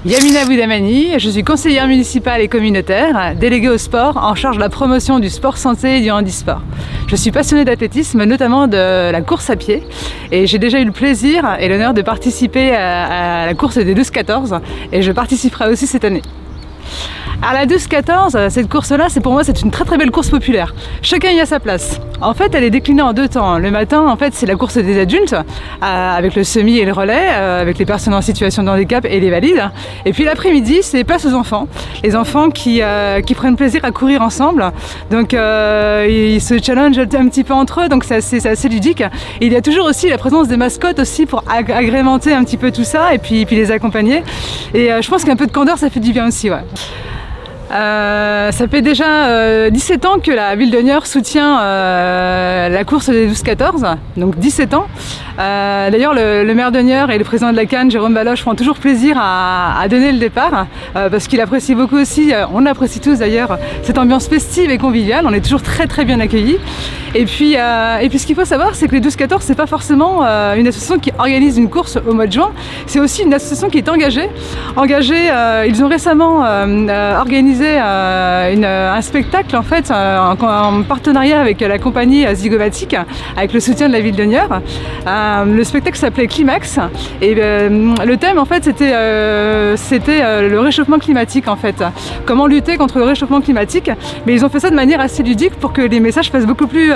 Yamina Boudamani, je suis conseillère municipale et communautaire, déléguée au sport en charge de la promotion du sport santé et du handisport. Je suis passionnée d'athlétisme, notamment de la course à pied, et j'ai déjà eu le plaisir et l'honneur de participer à la course des 12-14 et je participerai aussi cette année. À la 12-14, cette course-là, pour moi, c'est une très très belle course populaire. Chacun y a sa place. En fait, elle est déclinée en deux temps. Le matin, en fait, c'est la course des adultes, avec le semi et le relais, avec les personnes en situation de handicap et les valides. Et puis l'après-midi, c'est place aux enfants. Les enfants qui prennent plaisir à courir ensemble. Donc, ils se challengent un petit peu entre eux, donc c'est assez ludique. Et il y a toujours aussi la présence des mascottes aussi pour agrémenter un petit peu tout ça et puis les accompagner. Et je pense qu'un peu de candeur, ça fait du bien aussi, ouais. Ça fait déjà 17 ans que la ville de Niort soutient la course des 12-14, donc 17 ans. D'ailleurs, le maire de Niort et le président de la CAN, Jérôme Baloche, font toujours plaisir à donner le départ parce qu'il apprécie beaucoup aussi, on apprécie tous d'ailleurs, cette ambiance festive et conviviale. On est toujours très très bien accueillis. Et puis ce qu'il faut savoir, c'est que les 12-14, c'est pas forcément une association qui organise une course au mois de juin, c'est aussi une association qui est engagée. Ils ont récemment organisé un spectacle en fait en partenariat avec la compagnie Zygomatic, avec le soutien de la ville de Niort. Le spectacle s'appelait Climax et le thème en fait c'était le réchauffement climatique en fait. Comment lutter contre le réchauffement climatique, mais ils ont fait ça de manière assez ludique pour que les messages passent beaucoup plus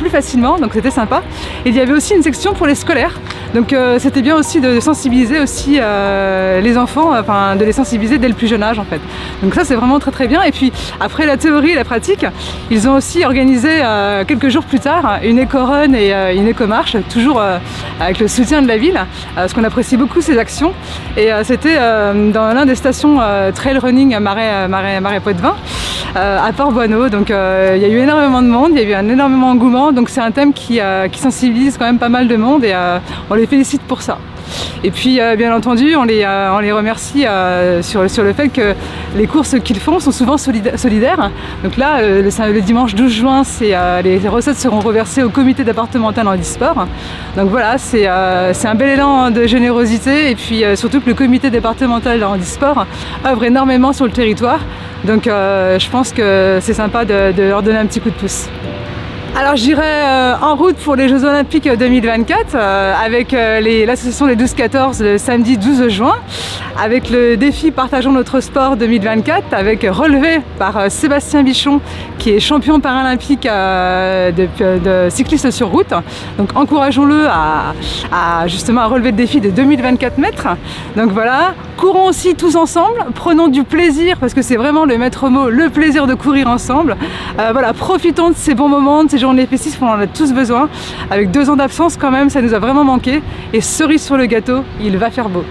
facilement, donc c'était sympa. Et il y avait aussi une section pour les scolaires, donc c'était bien aussi de sensibiliser aussi les enfants, enfin de les sensibiliser dès le plus jeune âge en fait. Donc ça c'est vraiment très très bien. Et puis après la théorie et la pratique, ils ont aussi organisé quelques jours plus tard une éco-run et une éco-marche, toujours avec le soutien de la ville, parce qu'on apprécie beaucoup ces actions. Et c'était dans l'un des stations trail running Marais Poitevin, à Port-Boineau. Donc il y a eu énormément de monde, il y a eu un énormément engouement, donc c'est un thème qui sensibilise quand même pas mal de monde et on les félicite pour ça. Et puis bien entendu on les remercie sur le fait que les courses qu'ils font sont souvent solidaires. Donc là le dimanche 12 juin les recettes seront reversées au comité départemental handisport. Donc voilà, c'est un bel élan de générosité et puis surtout que le comité départemental handisport œuvre énormément sur le territoire. Donc je pense que c'est sympa de leur donner un petit coup de pouce. Alors j'irai en route pour les Jeux Olympiques 2024 avec l'association des 12-14 le samedi 12 juin, avec le défi Partageons notre sport 2024, avec relevé par Sébastien Bichon qui est champion paralympique de cycliste sur route. Donc encourageons-le justement à relever le défi de 2024 mètres. Donc voilà, courons aussi tous ensemble, prenons du plaisir parce que c'est vraiment le maître mot, le plaisir de courir ensemble. Voilà, profitons de ces bons moments, de ces journées festives, on en a tous besoin. Avec 2 ans d'absence quand même, ça nous a vraiment manqué. Et cerise sur le gâteau, il va faire beau.